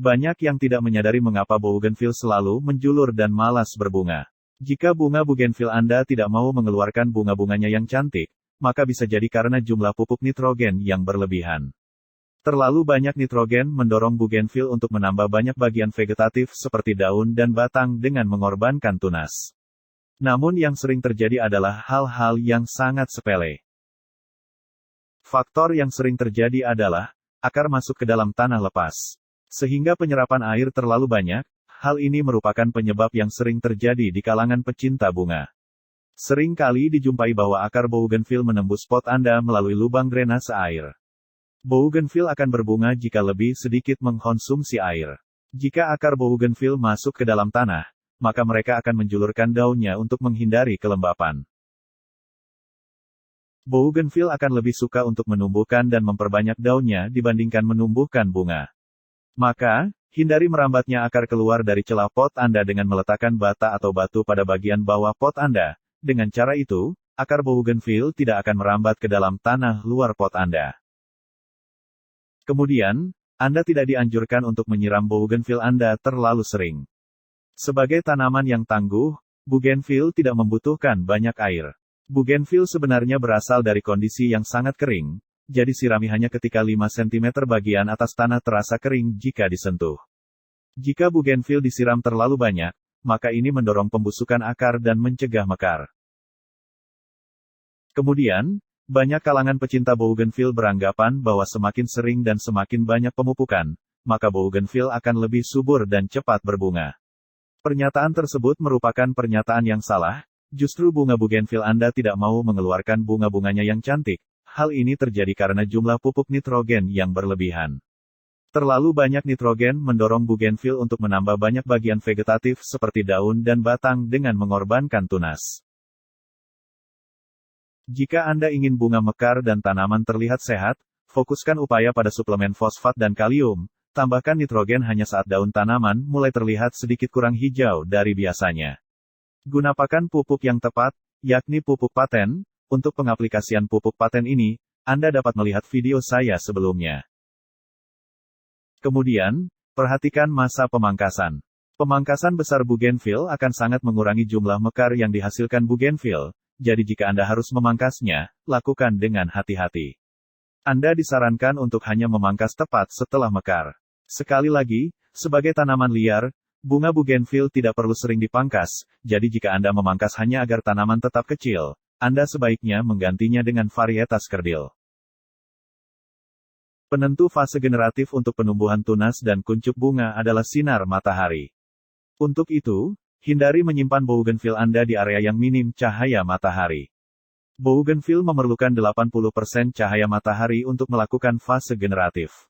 Banyak yang tidak menyadari mengapa bougainville selalu menjulur dan malas berbunga. Jika bunga bougainville Anda tidak mau mengeluarkan bunga-bunganya yang cantik, maka bisa jadi karena jumlah pupuk nitrogen yang berlebihan. Terlalu banyak nitrogen mendorong bougainville untuk menambah banyak bagian vegetatif seperti daun dan batang dengan mengorbankan tunas. Namun yang sering terjadi adalah hal-hal yang sangat sepele. Faktor yang sering terjadi adalah, akar masuk ke dalam tanah lepas. Sehingga penyerapan air terlalu banyak, hal ini merupakan penyebab yang sering terjadi di kalangan pecinta bunga. Sering kali dijumpai bahwa akar bougainville menembus pot Anda melalui lubang drainase air. Bougainville akan berbunga jika lebih sedikit mengkonsumsi air. Jika akar bougainville masuk ke dalam tanah, maka mereka akan menjulurkan daunnya untuk menghindari kelembapan. Bougainville akan lebih suka untuk menumbuhkan dan memperbanyak daunnya dibandingkan menumbuhkan bunga. Maka, hindari merambatnya akar keluar dari celah pot Anda dengan meletakkan bata atau batu pada bagian bawah pot Anda. Dengan cara itu, akar bougainville tidak akan merambat ke dalam tanah luar pot Anda. Kemudian, Anda tidak dianjurkan untuk menyiram bougainville Anda terlalu sering. Sebagai tanaman yang tangguh, bougainville tidak membutuhkan banyak air. Bougainville sebenarnya berasal dari kondisi yang sangat kering, jadi sirami hanya ketika 5 cm bagian atas tanah terasa kering jika disentuh. Jika bougainville disiram terlalu banyak, maka ini mendorong pembusukan akar dan mencegah mekar. Kemudian, banyak kalangan pecinta bougainville beranggapan bahwa semakin sering dan semakin banyak pemupukan, maka bougainville akan lebih subur dan cepat berbunga. Pernyataan tersebut merupakan pernyataan yang salah, justru bunga bougainville Anda tidak mau mengeluarkan bunga-bunganya yang cantik. Hal ini terjadi karena jumlah pupuk nitrogen yang berlebihan. Terlalu banyak nitrogen mendorong bougainville untuk menambah banyak bagian vegetatif seperti daun dan batang dengan mengorbankan tunas. Jika Anda ingin bunga mekar dan tanaman terlihat sehat, fokuskan upaya pada suplemen fosfat dan kalium, tambahkan nitrogen hanya saat daun tanaman mulai terlihat sedikit kurang hijau dari biasanya. Gunakan pupuk yang tepat, yakni pupuk paten. Untuk pengaplikasian pupuk paten ini, Anda dapat melihat video saya sebelumnya. Kemudian, perhatikan masa pemangkasan. Pemangkasan besar bougainville akan sangat mengurangi jumlah mekar yang dihasilkan bougainville, jadi jika Anda harus memangkasnya, lakukan dengan hati-hati. Anda disarankan untuk hanya memangkas tepat setelah mekar. Sekali lagi, sebagai tanaman liar, bunga bougainville tidak perlu sering dipangkas, jadi jika Anda memangkas hanya agar tanaman tetap kecil, Anda sebaiknya menggantinya dengan varietas kerdil. Penentu fase generatif untuk penumbuhan tunas dan kuncup bunga adalah sinar matahari. Untuk itu, hindari menyimpan bougainville Anda di area yang minim cahaya matahari. Bougainville memerlukan 80% cahaya matahari untuk melakukan fase generatif.